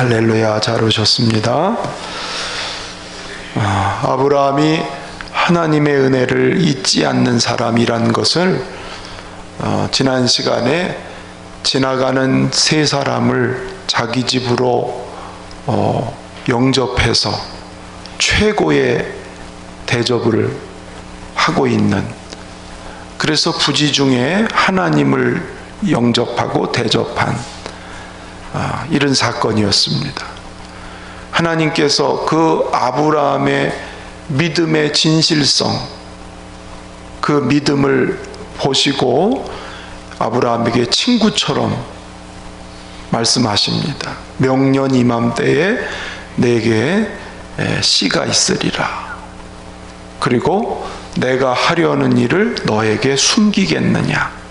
할렐루야, 잘 오셨습니다. 아브라함이 하나님의 은혜를 잊지 않는 사람이란 것을 지난 시간에 지나가는 세 사람을 자기 집으로 영접해서 최고의 대접을 하고 있는, 그래서 부지 중에 하나님을 영접하고 대접한 이런 사건이었습니다. 하나님께서 그 아브라함의 믿음의 진실성, 그 믿음을 보시고 아브라함에게 친구처럼 말씀하십니다. 명년 이맘때에 내게 씨가 있으리라. 그리고 내가 하려는 일을 너에게 숨기겠느냐.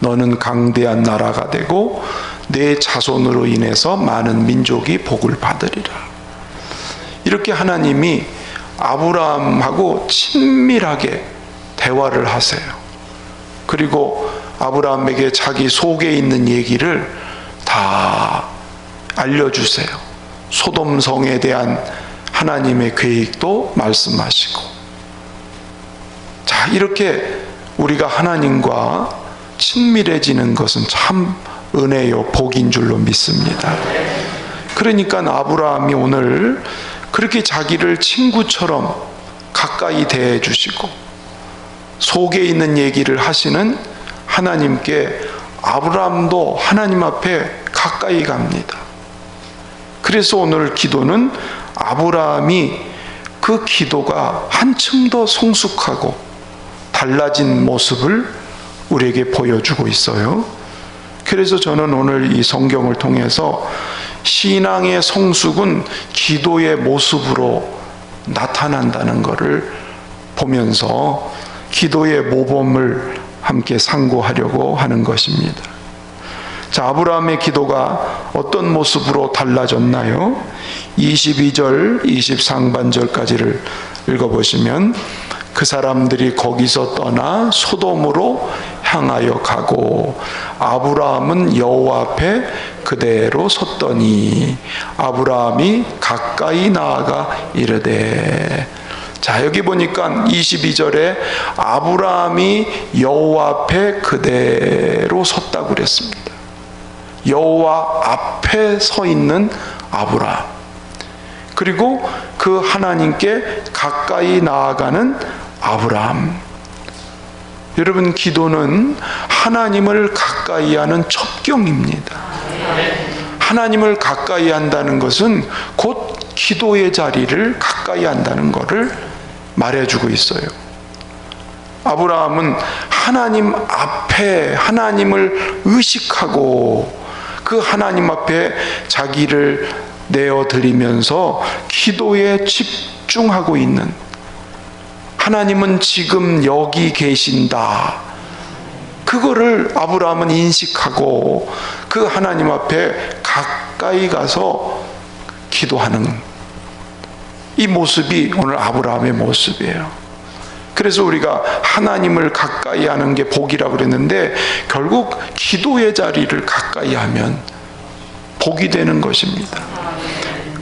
너는 강대한 나라가 되고 내 자손으로 인해서 많은 민족이 복을 받으리라. 이렇게 하나님이 아브라함하고 친밀하게 대화를 하세요. 그리고 아브라함에게 자기 속에 있는 얘기를 다 알려주세요. 소돔성에 대한 하나님의 계획도 말씀하시고. 자, 이렇게 우리가 하나님과 친밀해지는 것은 참 은혜요, 복인 줄로 믿습니다. 그러니까 아브라함이 오늘 그렇게 자기를 친구처럼 가까이 대해 주시고 속에 있는 얘기를 하시는 하나님께 아브라함도 하나님 앞에 가까이 갑니다. 그래서 오늘 기도는 아브라함이 그 기도가 한층 더 성숙하고 달라진 모습을 우리에게 보여주고 있어요. 그래서 저는 오늘 이 성경을 통해서 신앙의 성숙은 기도의 모습으로 나타난다는 것을 보면서 기도의 모범을 함께 상고하려고 하는 것입니다. 자, 아브라함의 기도가 어떤 모습으로 달라졌나요? 22절, 23반절까지를 읽어보시면 그 사람들이 거기서 떠나 소돔으로 향하여 가고 아브라함은 여호와 앞에 그대로 섰더니 아브라함이 가까이 나아가 이르되. 자, 여기 보니까 22절에 아브라함이 여호와 앞에 그대로 섰다고 그랬습니다. 여호와 앞에 서 있는 아브라함, 그리고 그 하나님께 가까이 나아가는 아브라함. 여러분, 기도는 하나님을 가까이 하는 첩경입니다. 하나님을 가까이 한다는 것은 곧 기도의 자리를 가까이 한다는 것을 말해주고 있어요. 아브라함은 하나님 앞에 하나님을 의식하고 그 하나님 앞에 자기를 내어드리면서 기도에 집중하고 있는, 하나님은 지금 여기 계신다, 그거를 아브라함은 인식하고 그 하나님 앞에 가까이 가서 기도하는 이 모습이 오늘 아브라함의 모습이에요. 그래서 우리가 하나님을 가까이 하는 게 복이라고 그랬는데 결국 기도의 자리를 가까이 하면 복이 되는 것입니다.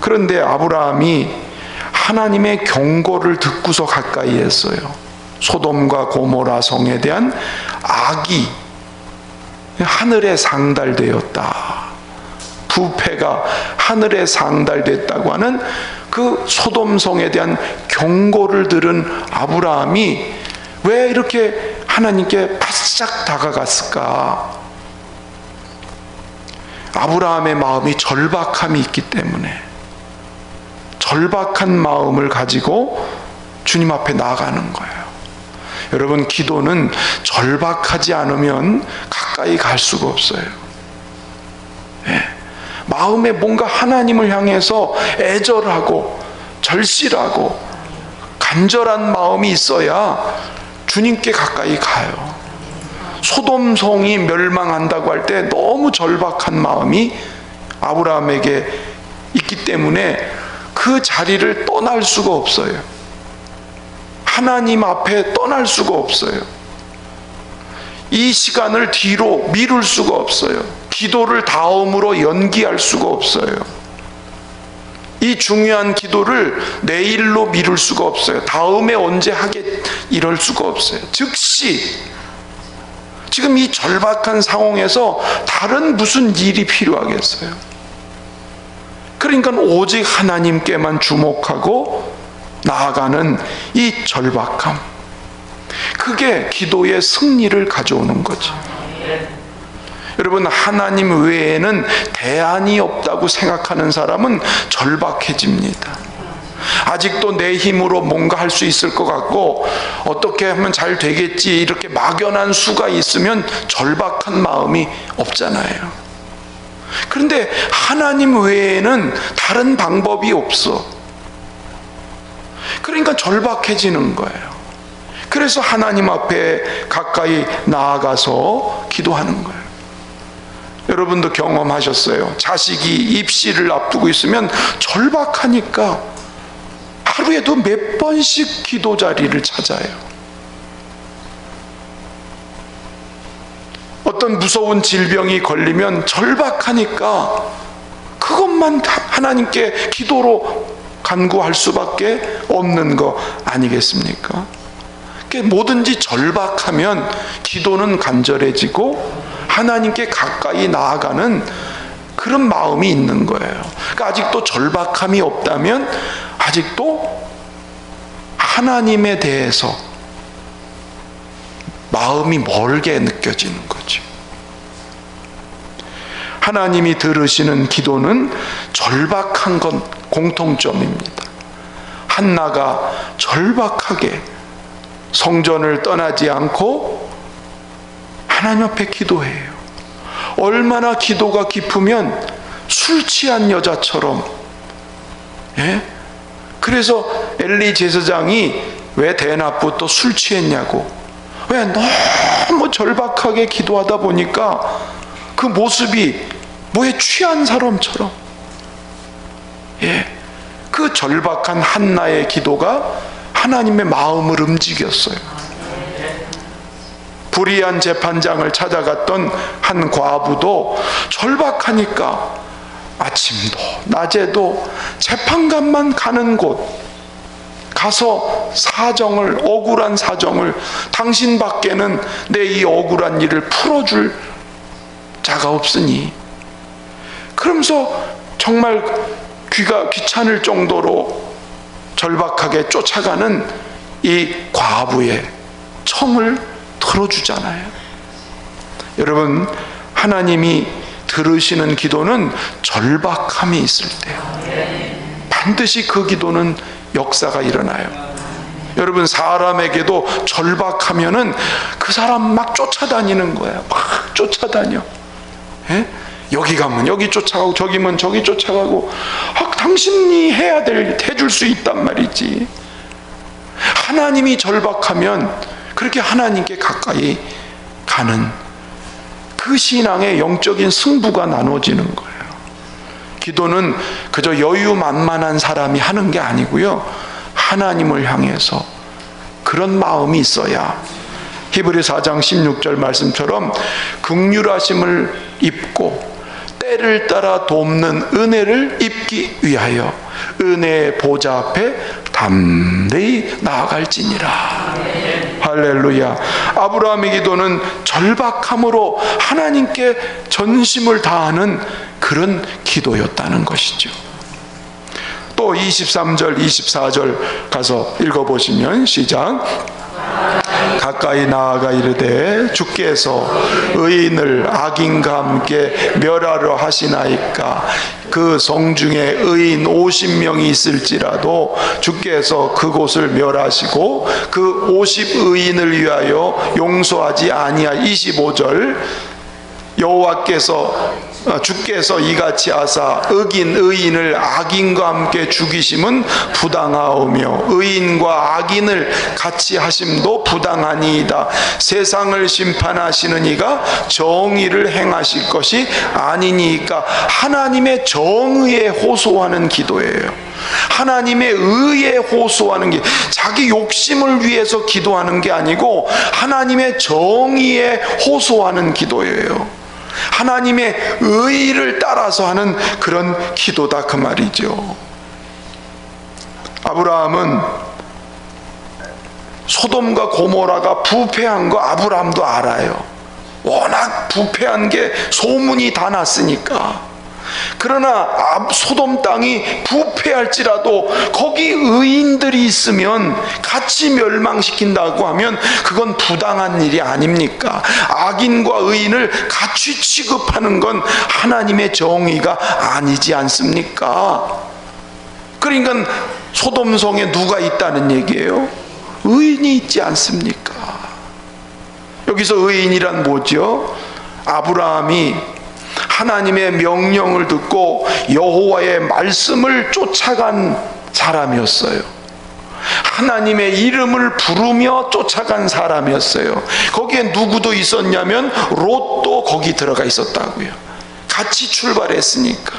그런데 아브라함이 하나님의 경고를 듣고서 가까이 했어요. 소돔과 고모라 성에 대한 악이 하늘에 상달되었다. 부패가 하늘에 상달됐다고 하는 그 소돔성에 대한 경고를 들은 아브라함이 왜 이렇게 하나님께 바싹 다가갔을까? 아브라함의 마음이 절박함이 있기 때문에, 절박한 마음을 가지고 주님 앞에 나아가는 거예요. 여러분, 기도는 절박하지 않으면 가까이 갈 수가 없어요. 마음에 뭔가 하나님을 향해서 애절하고 절실하고 간절한 마음이 있어야 주님께 가까이 가요. 소돔성이 멸망한다고 할 때 너무 절박한 마음이 아브라함에게 있기 때문에 그 자리를 떠날 수가 없어요. 하나님 앞에 떠날 수가 없어요. 이 시간을 뒤로 미룰 수가 없어요. 기도를 다음으로 연기할 수가 없어요. 이 중요한 기도를 내일로 미룰 수가 없어요. 다음에 언제 하겠 이럴 수가 없어요. 즉시 지금 이 절박한 상황에서 다른 무슨 일이 필요하겠어요? 그러니까 오직 하나님께만 주목하고 나아가는 이 절박함, 그게 기도의 승리를 가져오는 거죠. 여러분, 하나님 외에는 대안이 없다고 생각하는 사람은 절박해집니다. 아직도 내 힘으로 뭔가 할 수 있을 것 같고 어떻게 하면 잘 되겠지 이렇게 막연한 수가 있으면 절박한 마음이 없잖아요. 그런데 하나님 외에는 다른 방법이 없어. 그러니까 절박해지는 거예요. 그래서 하나님 앞에 가까이 나아가서 기도하는 거예요. 여러분도 경험하셨어요. 자식이 입시를 앞두고 있으면 절박하니까 하루에도 몇 번씩 기도 자리를 찾아요. 어떤 무서운 질병이 걸리면 절박하니까 그것만 하나님께 기도로 간구할 수밖에 없는 거 아니겠습니까? 뭐든지 절박하면 기도는 간절해지고 하나님께 가까이 나아가는 그런 마음이 있는 거예요. 그러니까 아직도 절박함이 없다면 아직도 하나님에 대해서 마음이 멀게 느껴지는 거죠. 하나님이 들으시는 기도는 절박한 건 공통점입니다. 한나가 절박하게 성전을 떠나지 않고 하나님 앞에 기도해요. 얼마나 기도가 깊으면 술 취한 여자처럼, 그래서 엘리 제사장이 왜 대낮부터 술 취했냐고, 왜 너무 절박하게 기도하다 보니까 그 모습이 뭐에 취한 사람처럼, 그 절박한 한나의 기도가 하나님의 마음을 움직였어요. 불의한 재판장을 찾아갔던 한 과부도 절박하니까 아침도 낮에도 재판관만 가는 곳 가서 사정을, 억울한 사정을, 당신밖에는 내 이 억울한 일을 풀어줄 자가 없으니, 그러면서 정말 귀가 귀찮을 정도로 절박하게 쫓아가는 이 과부의 청을 들어주잖아요. 여러분, 하나님이 들으시는 기도는 절박함이 있을 때요, 반드시 그 기도는 역사가 일어나요. 여러분, 사람에게도 절박하면은 그 사람 막 쫓아다니는 거야. 막 쫓아다녀. 여기 가면 여기 쫓아가고 저기면 저기 쫓아가고, 당신이 해줄 수 있단 말이지. 하나님이 절박하면 그렇게 하나님께 가까이 가는 그 신앙의 영적인 승부가 나눠지는 거예요. 기도는 그저 여유만만한 사람이 하는 게 아니고요, 하나님을 향해서 그런 마음이 있어야 히브리서 4장 16절 말씀처럼 긍휼하심을 입고 때를 따라 돕는 은혜를 입기 위하여 은혜의 보좌 앞에 담대히 나아갈지니라. 할렐루야. 아브라함의 기도는 절박함으로 하나님께 전심을 다하는 그런 기도였다는 것이죠. 또 23절 24절 가서 읽어보시면, 시작. 가까이 나아가 이르되 주께서 의인을 악인과 함께 멸하려 하시나이까. 그 성중에 의인 50명이 있을지라도 주께서 그곳을 멸하시고 그 50의인을 위하여 용서하지 아니하. 25절, 주께서 이같이 하사 의인을 악인과 함께 죽이심은 부당하오며 의인과 악인을 같이 하심도 부당하니이다. 세상을 심판하시는 이가 정의를 행하실 것이 아니니까. 하나님의 정의에 호소하는 기도예요. 하나님의 의에 호소하는 게, 자기 욕심을 위해서 기도하는 게 아니고 하나님의 정의에 호소하는 기도예요. 하나님의 의를 따라서 하는 그런 기도다, 그 말이죠. 아브라함은 소돔과 고모라가 부패한 거 아브라함도 알아요. 워낙 부패한 게 소문이 다 났으니까. 그러나 소돔 땅이 부패할지라도 거기 의인들이 있으면 같이 멸망시킨다고 하면 그건 부당한 일이 아닙니까? 악인과 의인을 같이 취급하는 건 하나님의 정의가 아니지 않습니까? 그러니까 소돔성에 누가 있다는 얘기예요? 의인이 있지 않습니까? 여기서 의인이란 뭐죠? 아브라함이 하나님의 명령을 듣고 여호와의 말씀을 쫓아간 사람이었어요. 하나님의 이름을 부르며 쫓아간 사람이었어요. 거기에 누구도 있었냐면 롯도 거기 들어가 있었다고요. 같이 출발했으니까.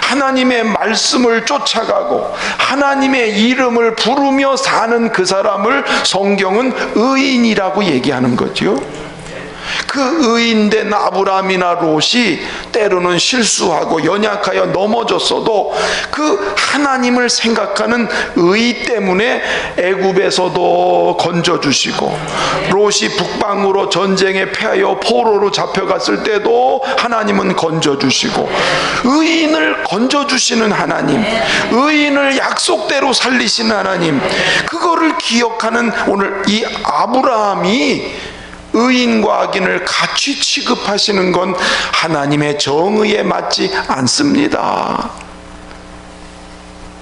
하나님의 말씀을 쫓아가고 하나님의 이름을 부르며 사는 그 사람을 성경은 의인이라고 얘기하는 거죠. 그 의인된 아브라함이나 롯이 때로는 실수하고 연약하여 넘어졌어도 그 하나님을 생각하는 의 때문에 애굽에서도 건져주시고, 롯이 북방으로 전쟁에 패하여 포로로 잡혀갔을 때도 하나님은 건져주시고, 의인을 건져주시는 하나님, 의인을 약속대로 살리시는 하나님, 그거를 기억하는 오늘 이 아브라함이 의인과 악인을 같이 취급하시는 건 하나님의 정의에 맞지 않습니다.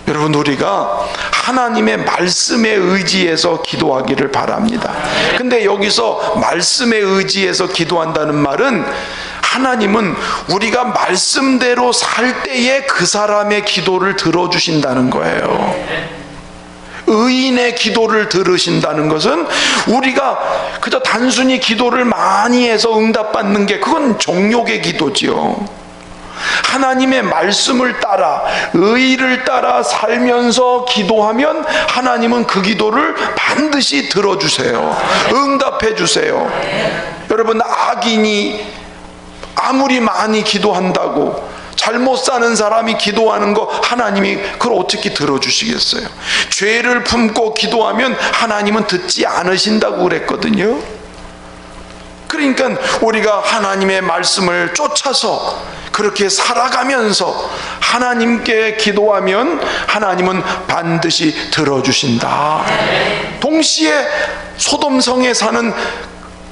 여러분, 우리가 하나님의 말씀에 의지해서 기도하기를 바랍니다. 근데 여기서 말씀에 의지해서 기도한다는 말은 하나님은 우리가 말씀대로 살 때에 그 사람의 기도를 들어주신다는 거예요. 의인의 기도를 들으신다는 것은 우리가 그저 단순히 기도를 많이 해서 응답받는 게 그건 정욕의 기도지요. 하나님의 말씀을 따라 의를 따라 살면서 기도하면 하나님은 그 기도를 반드시 들어주세요. 응답해 주세요. 여러분, 악인이 아무리 많이 기도한다고 잘못 사는 사람이 기도하는 거 하나님이 그걸 어떻게 들어주시겠어요? 죄를 품고 기도하면 하나님은 듣지 않으신다고 그랬거든요. 그러니까 우리가 하나님의 말씀을 쫓아서 그렇게 살아가면서 하나님께 기도하면 하나님은 반드시 들어주신다. 동시에 소돔성에 사는,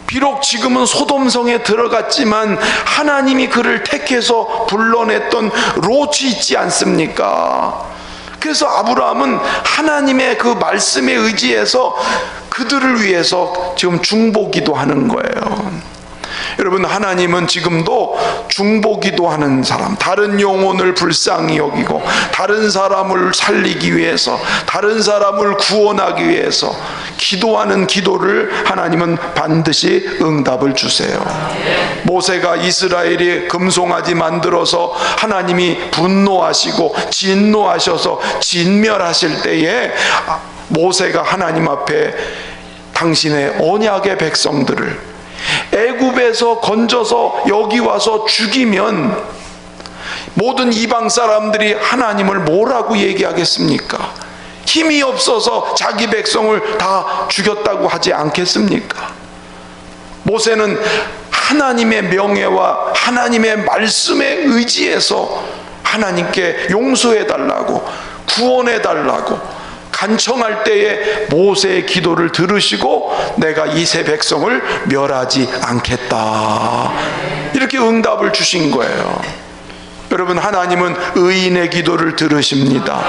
비록 지금은 소돔성에 들어갔지만 하나님이 그를 택해서 불러냈던 롯이 있지 않습니까? 그래서 아브라함은 하나님의 그 말씀에 의지해서 그들을 위해서 지금 중보기도 하는 거예요. 여러분, 하나님은 지금도 중보기도 하는 사람, 다른 영혼을 불쌍히 여기고 다른 사람을 살리기 위해서, 다른 사람을 구원하기 위해서 기도하는 기도를 하나님은 반드시 응답을 주세요. 모세가 이스라엘이 금송아지 만들어서 하나님이 분노하시고 진노하셔서 진멸하실 때에 모세가 하나님 앞에 당신의 언약의 백성들을 애굽에서 건져서 여기 와서 죽이면 모든 이방 사람들이 하나님을 뭐라고 얘기하겠습니까? 힘이 없어서 자기 백성을 다 죽였다고 하지 않겠습니까? 모세는 하나님의 명예와 하나님의 말씀에 의지해서 하나님께 용서해달라고, 구원해달라고 간청할 때에 모세의 기도를 들으시고 내가 이 세 백성을 멸하지 않겠다, 이렇게 응답을 주신 거예요. 여러분, 하나님은 의인의 기도를 들으십니다.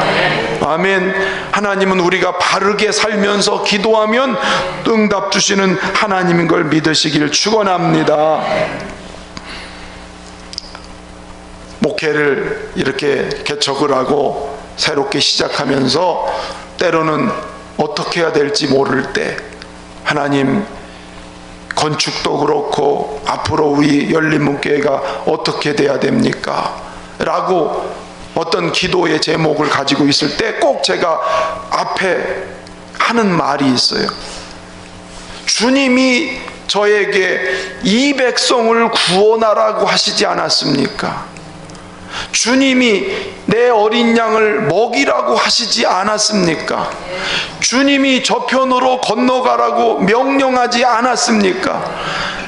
아멘. 하나님은 우리가 바르게 살면서 기도하면 응답 주시는 하나님인 걸 믿으시길 축원합니다. 목회를 이렇게 개척을 하고 새롭게 시작하면서 때로는 어떻게 해야 될지 모를 때, 하나님, 건축도 그렇고 앞으로 우리 열린문교회가 어떻게 돼야 됩니까? 라고 어떤 기도의 제목을 가지고 있을 때 꼭 제가 앞에 하는 말이 있어요. 주님이 저에게 이 백성을 구원하라고 하시지 않았습니까? 주님이 내 내 어린 양을 먹이라고 하시지 않았습니까? 주님이 저편으로 건너가라고 명령하지 않았습니까?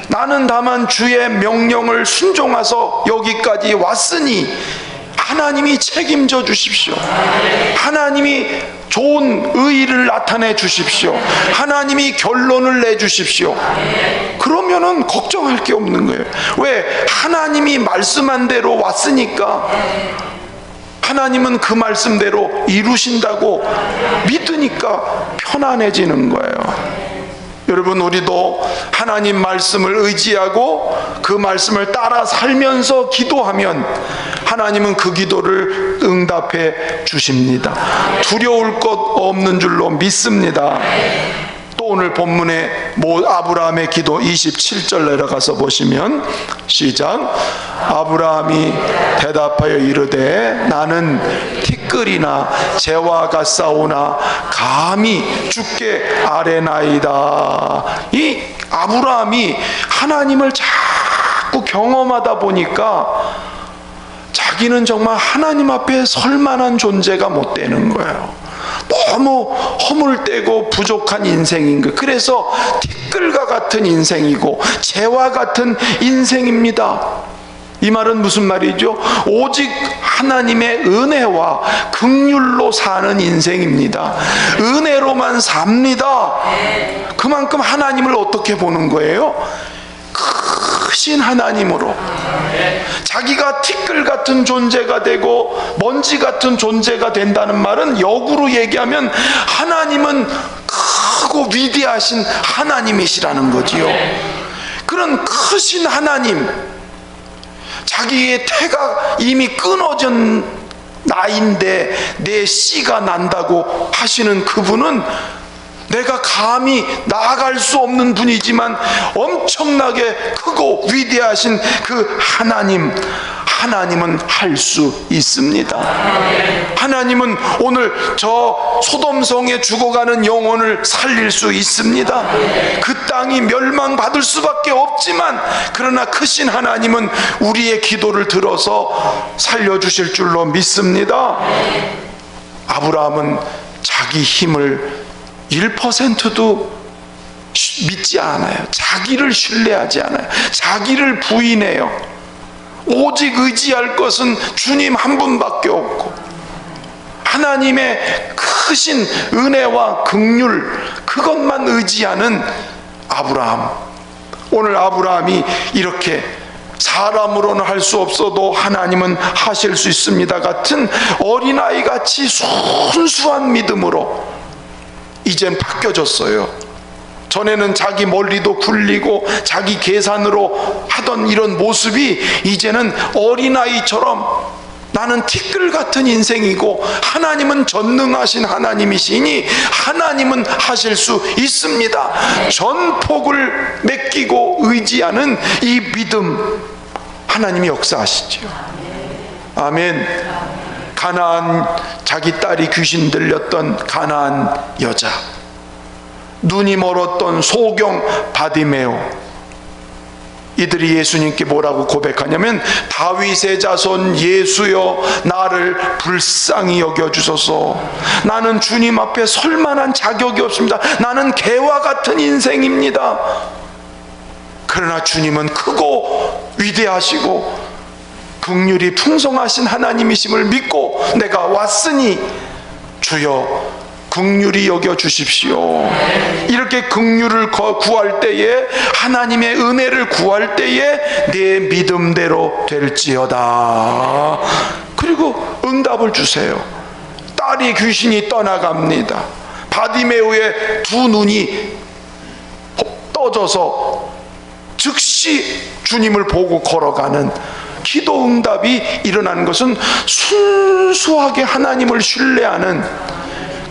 나는 다만 주의 명령을 순종하서 여기까지 왔으니 하나님이 책임져 주십시오. 하나님이 좋은 의의를 나타내 주십시오. 하나님이 결론을 내 주십시오. 그러면은 걱정할 게 없는 거예요. 왜? 하나님이 말씀한 대로 왔으니까 하나님은 그 말씀대로 이루신다고 믿으니까 편안해지는 거예요. 여러분, 우리도 하나님 말씀을 의지하고 그 말씀을 따라 살면서 기도하면 하나님은 그 기도를 응답해 주십니다. 두려울 것 없는 줄로 믿습니다. 또 오늘 본문에 아브라함의 기도 27절 내려가서 보시면 시작. 아브라함이 대답하여 이르되 나는 티끌이나 재와 같사오나 감히 주께 아뢰나이다. 이 아브라함이 하나님을 자꾸 경험하다 보니까 자기는 정말 하나님 앞에 설 만한 존재가 못 되는 거예요. 너무 허물되고 부족한 인생인 거예요. 그래서 티끌과 같은 인생이고 재와 같은 인생입니다. 이 말은 무슨 말이죠? 오직 하나님의 은혜와 긍휼로 사는 인생입니다. 은혜로만 삽니다. 그만큼 하나님을 어떻게 보는 거예요? 크신 하나님으로. 자기가 티끌 같은 존재가 되고 먼지 같은 존재가 된다는 말은 역으로 얘기하면 하나님은 크고 위대하신 하나님이시라는 거지요. 그런 크신 하나님, 자기의 태가 이미 끊어진 나인데 내 씨가 난다고 하시는 그분은 내가 감히 나아갈 수 없는 분이지만 엄청나게 크고 위대하신 그 하나님은 할 수 있습니다. 하나님은 오늘 저 소돔성에 죽어가는 영혼을 살릴 수 있습니다. 그 땅이 멸망받을 수밖에 없지만 그러나 크신 하나님은 우리의 기도를 들어서 살려주실 줄로 믿습니다. 아브라함은 자기 힘을 1%도 믿지 않아요. 자기를 신뢰하지 않아요. 자기를 부인해요. 오직 의지할 것은 주님 한 분밖에 없고 하나님의 크신 은혜와 긍휼, 그것만 의지하는 아브라함. 오늘 아브라함이 이렇게 사람으로는 할 수 없어도 하나님은 하실 수 있습니다 같은 어린아이같이 순수한 믿음으로 이젠 바뀌어졌어요. 전에는 자기 멀리도 굴리고 자기 계산으로 하던 이런 모습이 이제는 어린아이처럼 나는 티끌 같은 인생이고 하나님은 전능하신 하나님이시니 하나님은 하실 수 있습니다. 전폭을 맡기고 의지하는 이 믿음, 하나님이 역사하시죠. 아멘. 가나안, 자기 딸이 귀신 들렸던 가나안 여자, 눈이 멀었던 소경 바디메오, 이들이 예수님께 뭐라고 고백하냐면 다윗의 자손 예수여 나를 불쌍히 여겨주소서. 나는 주님 앞에 설 만한 자격이 없습니다. 나는 개와 같은 인생입니다. 그러나 주님은 크고 위대하시고 긍휼이 풍성하신 하나님이심을 믿고 내가 왔으니 주여 긍휼히 여겨 주십시오. 이렇게 긍휼을 구할 때에, 하나님의 은혜를 구할 때에 내 믿음대로 될지어다. 그리고 응답을 주세요. 딸이 귀신이 떠나갑니다. 바디메오의 두 눈이 떠져서 즉시 주님을 보고 걸어가는 기도 응답이 일어나는 것은 순수하게 하나님을 신뢰하는,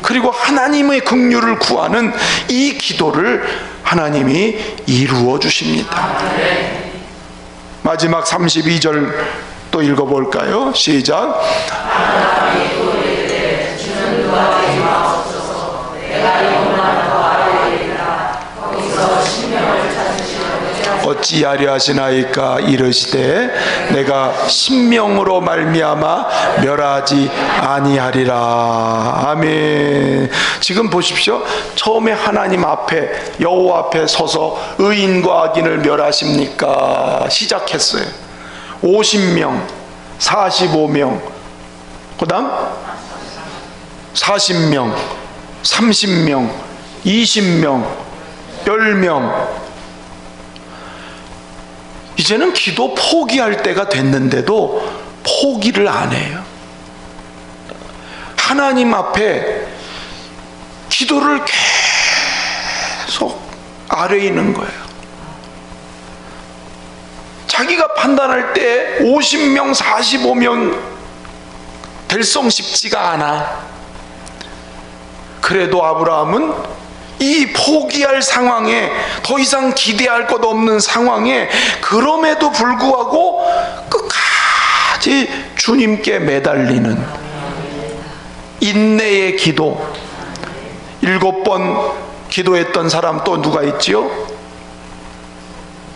그리고 하나님의 긍휼을 구하는 이 기도를 하나님이 이루어 주십니다. 마지막 32절 또 읽어볼까요? 시작. 어찌하려 하시나이까 이르시되 내가 신명으로 말미암아 멸하지 아니하리라. 아멘. 지금 보십시오. 처음에 하나님 앞에, 여호와 앞에 서서 의인과 악인을 멸하십니까? 시작했어요. 50명, 45명, 그 다음 40명, 30명, 20명, 10명. 이제는 기도 포기할 때가 됐는데도 포기를 안 해요. 하나님 앞에 기도를 계속 아래에 있는 거예요. 자기가 판단할 때 50명, 45명 될성 쉽지가 않아. 그래도 아브라함은 이 포기할 상황에, 더 이상 기대할 것 없는 상황에, 그럼에도 불구하고 끝까지 주님께 매달리는 인내의 기도. 7번 기도했던 사람 또 누가 있지요?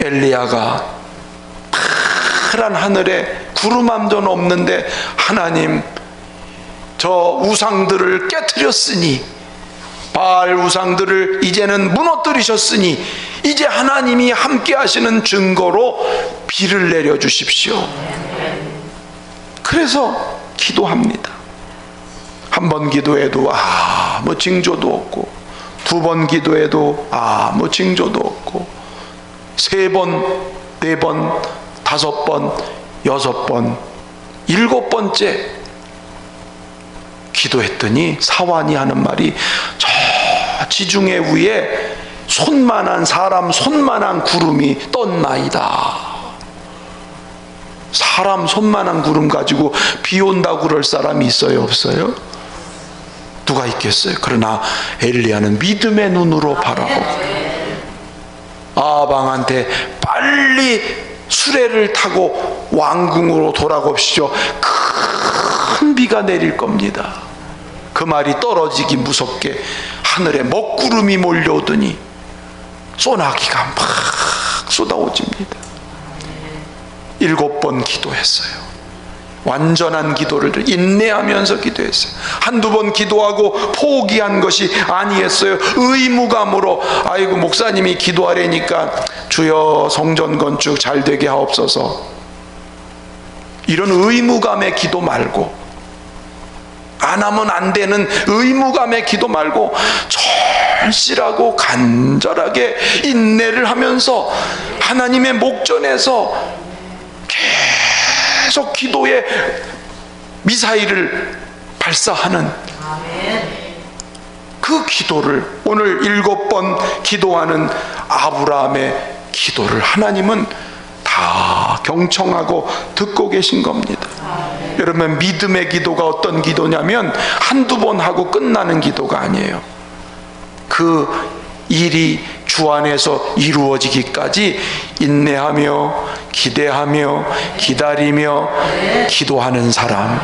엘리야가 파란 하늘에 구름 한 점 없는데, 하나님 저 우상들을 깨트렸으니, 바알 우상들을 이제는 무너뜨리셨으니 이제 하나님이 함께 하시는 증거로 비를 내려 주십시오. 그래서 기도합니다. 한 번 기도해도 뭐 징조도 없고, 2번 기도해도 뭐 징조도 없고, 3번, 4번, 5번, 6번, 7번째 기도했더니 사환이 하는 말이, 저 지중해 위에 손만한, 사람 손만한 구름이 떴나이다. 사람 손만한 구름 가지고 비 온다고 그럴 사람이 있어요, 없어요? 누가 있겠어요? 그러나 엘리야는 믿음의 눈으로 바라보고 아방한테 빨리 수레를 타고 왕궁으로 돌아갑시죠. 큰 비가 내릴 겁니다. 그 말이 떨어지기 무섭게 하늘에 먹구름이 몰려오더니 소나기가 막 쏟아오집니다. 7번 기도했어요. 완전한 기도를 인내하면서 기도했어요. 1-2번 기도하고 포기한 것이 아니었어요. 의무감으로, 아이고 목사님이 기도하려니까 주여 성전 건축 잘 되게 하옵소서, 이런 의무감의 기도 말고, 안 하면 안 되는 의무감의 기도 말고 절실하고 간절하게 인내를 하면서 하나님의 목전에서 계속 기도의 미사일을 발사하는 그 기도를, 오늘 7번 기도하는 아브라함의 기도를 하나님은 다 경청하고 듣고 계신 겁니다. 여러분, 믿음의 기도가 어떤 기도냐면 1-2번 하고 끝나는 기도가 아니에요. 그 일이 주 안에서 이루어지기까지 인내하며 기대하며 기다리며 기도하는 사람.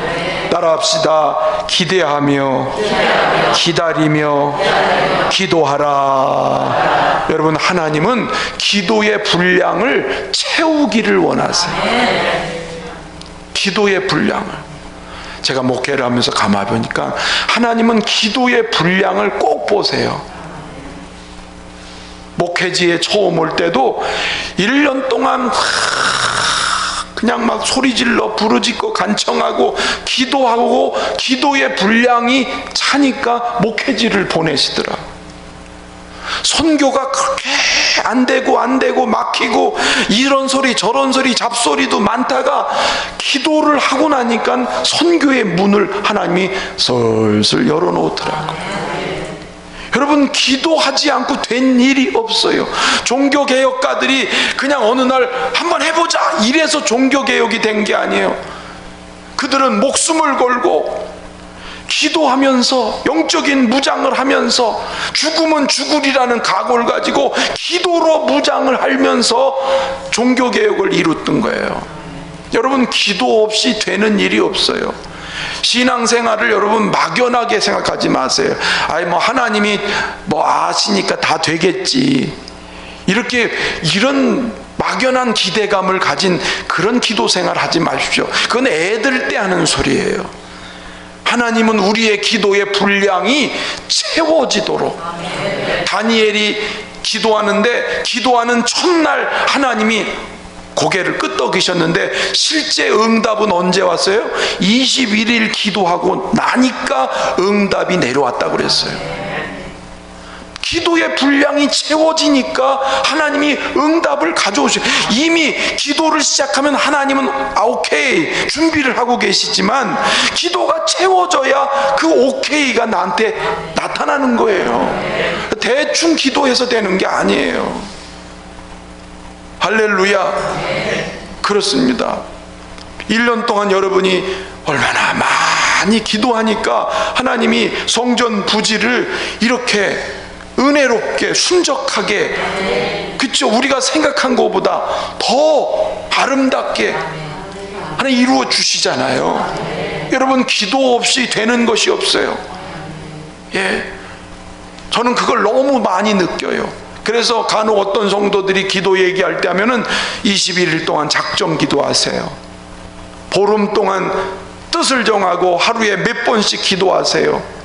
따라합시다. 기대하며 기다리며 기도하라. 여러분, 하나님은 기도의 분량을 채우기를 원하세요. 기도의 분량을. 제가 목회를 하면서 가만히 보니까 하나님은 기도의 분량을 꼭 보세요. 목회지에 처음 올 때도 1년 동안 그냥 막 소리질러 부르짖고 간청하고 기도하고, 기도의 분량이 차니까 목회지를 보내시더라. 선교가 그렇게 안 되고 막히고 이런 소리 저런 소리 잡소리도 많다가 기도를 하고 나니까 선교의 문을 하나님이 슬슬 열어놓더라고요. 여러분, 기도하지 않고 된 일이 없어요. 종교개혁가들이 그냥 어느 날 한번 해보자 이래서 종교개혁이 된 게 아니에요. 그들은 목숨을 걸고 기도하면서 영적인 무장을 하면서 죽으면 죽으리라는 각오를 가지고 기도로 무장을 하면서 종교개혁을 이뤘던 거예요. 여러분, 기도 없이 되는 일이 없어요. 신앙생활을 여러분 막연하게 생각하지 마세요. 하나님이 아시니까 다 되겠지, 이런 막연한 기대감을 가진 그런 기도 생활 하지 마십시오. 그건 애들 때 하는 소리예요. 하나님은 우리의 기도의 분량이 채워지도록, 다니엘이 기도하는데 기도하는 첫날 하나님이 고개를 끄덕이셨는데 실제 응답은 언제 왔어요? 21일 기도하고 나니까 응답이 내려왔다고 그랬어요. 기도의 분량이 채워지니까 하나님이 응답을 가져오셔요. 이미 기도를 시작하면 하나님은 오케이 준비를 하고 계시지만 기도가 채워져야 그 오케이가 나한테 나타나는 거예요. 대충 기도해서 되는 게 아니에요. 할렐루야. 그렇습니다. 1년 동안 여러분이 얼마나 많이 기도하니까 하나님이 성전 부지를 이렇게 은혜롭게 순적하게, 그쵸? 우리가 생각한 것보다 더 아름답게 하나님 이루어 주시잖아요. 여러분, 기도 없이 되는 것이 없어요. 예, 저는 그걸 너무 많이 느껴요. 그래서 간혹 어떤 성도들이 기도 얘기할 때 하면은 21일 동안 작정 기도하세요. 보름 동안 뜻을 정하고 하루에 몇 번씩 기도하세요.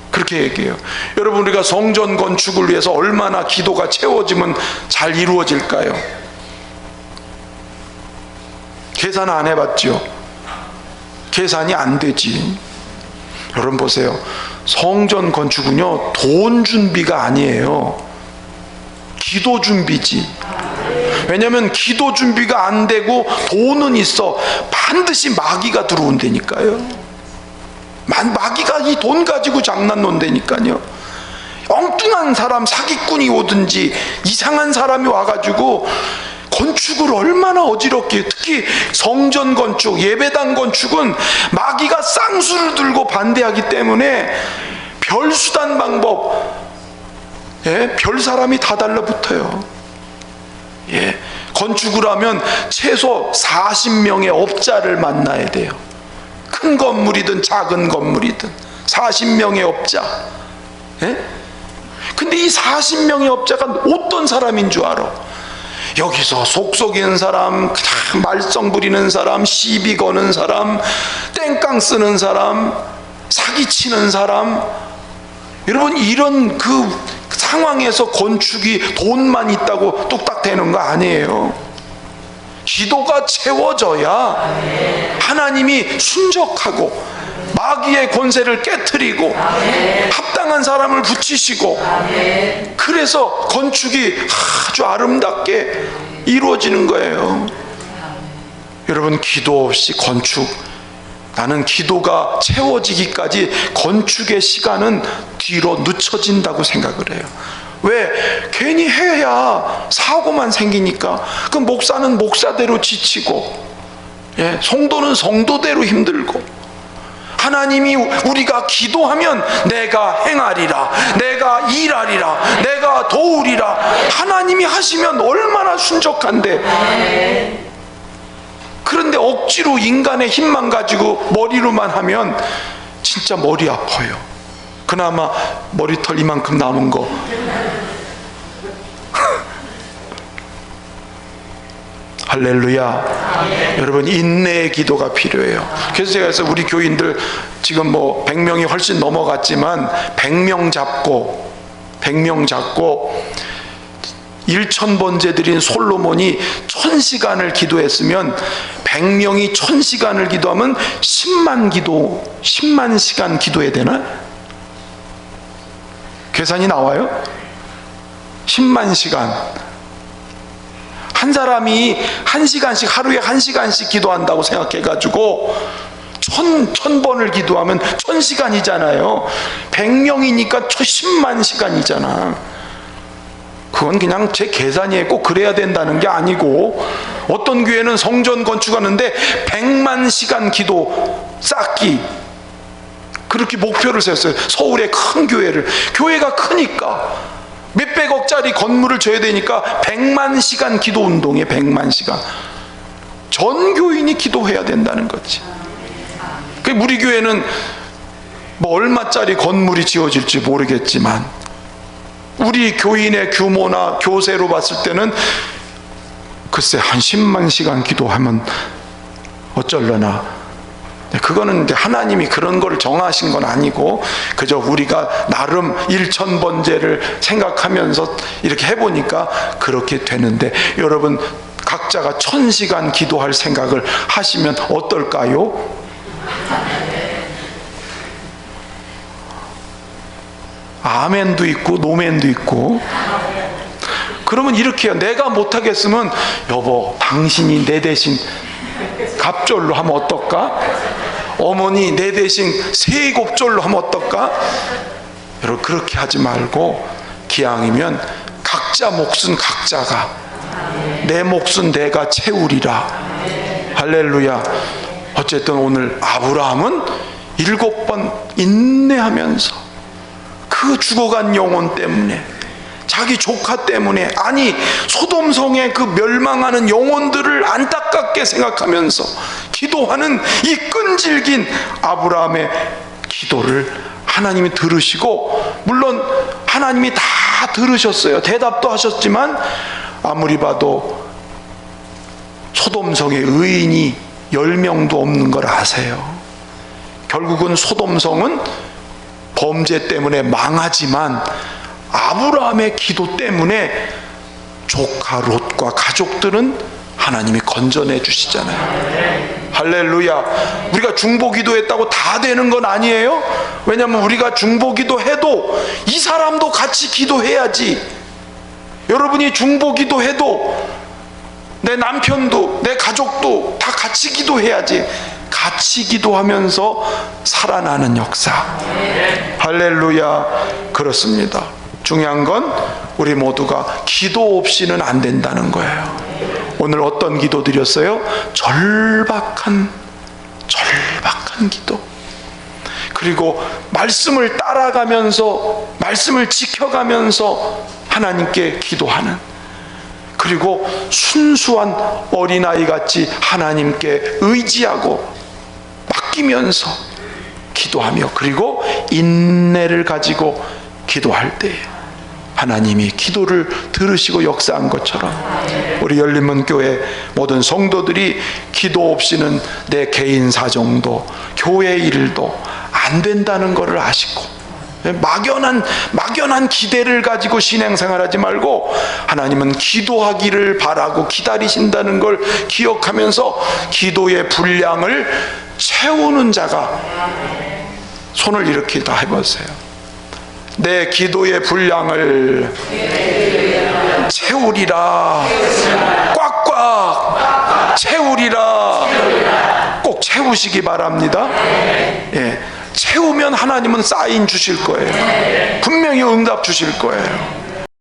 그렇게 얘기해요. 여러분, 우리가 성전 건축을 위해서 얼마나 기도가 채워지면 잘 이루어질까요? 계산 안 해봤죠? 계산이 안 되지. 여러분 보세요. 성전 건축은요, 돈 준비가 아니에요. 기도 준비지. 왜냐하면 기도 준비가 안 되고 돈은 있어 반드시 마귀가 들어온다니까요. 마귀가 이 돈 가지고 장난 논다니까요. 엉뚱한 사람, 사기꾼이 오든지 이상한 사람이 와가지고 건축을 얼마나 어지럽게, 특히 성전 건축, 예배당 건축은 마귀가 쌍수를 들고 반대하기 때문에 별수단 방법, 예, 별 사람이 다 달라붙어요. 예, 건축을 하면 최소 40명의 업자를 만나야 돼요. 큰 건물이든 작은 건물이든 40명의 업자. 예? 근데 이 40명의 업자가 어떤 사람인 줄 알아? 여기서 속속이는 사람, 말썽 부리는 사람, 시비 거는 사람, 땡깡 쓰는 사람, 사기치는 사람. 여러분, 이런 그 상황에서 건축이 돈만 있다고 뚝딱 되는 거 아니에요. 기도가 채워져야 하나님이 순적하고 마귀의 권세를 깨트리고 합당한 사람을 붙이시고, 그래서 건축이 아주 아름답게 이루어지는 거예요. 여러분, 기도 없이 건축, 나는 기도가 채워지기까지 건축의 시간은 뒤로 늦춰진다고 생각을 해요. 왜? 괜히 해야 사고만 생기니까. 그 목사는 목사대로 지치고, 예, 성도는 성도대로 힘들고. 하나님이 우리가 기도하면 내가 행하리라, 내가 일하리라, 내가 도우리라, 하나님이 하시면 얼마나 순적한데. 그런데 억지로 인간의 힘만 가지고 머리로만 하면 진짜 머리 아파요. 그나마 머리털 이만큼 남은 거. 할렐루야. 여러분, 인내의 기도가 필요해요. 그래서 제가 우리 교인들 지금 뭐 100명이 훨씬 넘어갔지만 100명 잡고 1000번째 드린 솔로몬이 1000시간을 기도했으면 100명이 1000시간을 기도하면 10만 시간 기도해야 되나? 계산이 나와요? 10만 시간. 한 사람이 1시간씩, 하루에 1시간씩 기도한다고 생각해가지고 1000번을 기도하면 1000시간이잖아요. 100명이니까 10만 시간이잖아. 그건 그냥 제 계산이에 꼭 그래야 된다는 게 아니고, 어떤 교회는 성전 건축하는데 100만 시간 기도 쌓기, 그렇게 목표를 세웠어요. 서울의 큰 교회를. 교회가 크니까 몇백억짜리 건물을 져야 되니까 100만 시간 기도 운동에 100만 시간. 전 교인이 기도해야 된다는 거지. 우리 교회는 뭐 얼마짜리 건물이 지어질지 모르겠지만 우리 교인의 규모나 교세로 봤을 때는 글쎄 한 10만 시간 기도하면 어쩔려나. 그거는 이제 하나님이 그런 걸 정하신 건 아니고 그저 우리가 나름 일천번제를 생각하면서 이렇게 해보니까 그렇게 되는데, 여러분 각자가 1000시간 기도할 생각을 하시면 어떨까요? 아멘도 있고 노멘도 있고. 그러면 이렇게 해요. 내가 못하겠으면 여보 당신이 내 대신 갑절로 하면 어떨까? 어머니 내 대신 세곱절로 하면 어떨까? 여러분 그렇게 하지 말고 기왕이면 각자 몫은 각자가, 내 몫은 내가 채우리라. 할렐루야. 어쨌든 오늘 아브라함은 7번 인내하면서 그 죽어간 영혼 때문에, 자기 조카 때문에, 아니 소돔성의 그 멸망하는 영혼들을 안타깝게 생각하면서 기도하는 이 끈질긴 아브라함의 기도를 하나님이 들으시고, 물론 하나님이 다 들으셨어요. 대답도 하셨지만 아무리 봐도 소돔성의 의인이 10명도 없는 걸 아세요. 결국은 소돔성은 범죄 때문에 망하지만 아브라함의 기도 때문에 조카 롯과 가족들은 하나님이 건져내 주시잖아요. 할렐루야. 우리가 중보기도 했다고 다 되는 건 아니에요. 왜냐하면 우리가 중보기도 해도 이 사람도 같이 기도해야지. 여러분이 중보기도 해도 내 남편도 내 가족도 다 같이 기도해야지. 같이 기도하면서 살아나는 역사. 할렐루야. 그렇습니다. 중요한 건 우리 모두가 기도 없이는 안 된다는 거예요. 오늘 어떤 기도 드렸어요? 절박한 기도. 그리고 말씀을 따라가면서, 말씀을 지켜가면서 하나님께 기도하는, 그리고 순수한 어린아이 같이 하나님께 의지하고 맡기면서 기도하며, 그리고 인내를 가지고 기도할 때 하나님이 기도를 들으시고 역사한 것처럼 우리 열린문교회 모든 성도들이 기도 없이는 내 개인 사정도 교회 일도 안 된다는 것을 아시고, 막연한 기대를 가지고 신앙생활하지 말고 하나님은 기도하기를 바라고 기다리신다는 걸 기억하면서 기도의 분량을 채우는 자가, 손을 이렇게 다 해보세요. 내 기도의 분량을 채우리라. 꽉꽉 채우리라. 꼭 채우시기 바랍니다. 예, 채우면 하나님은 사인 주실 거예요. 분명히 응답 주실 거예요.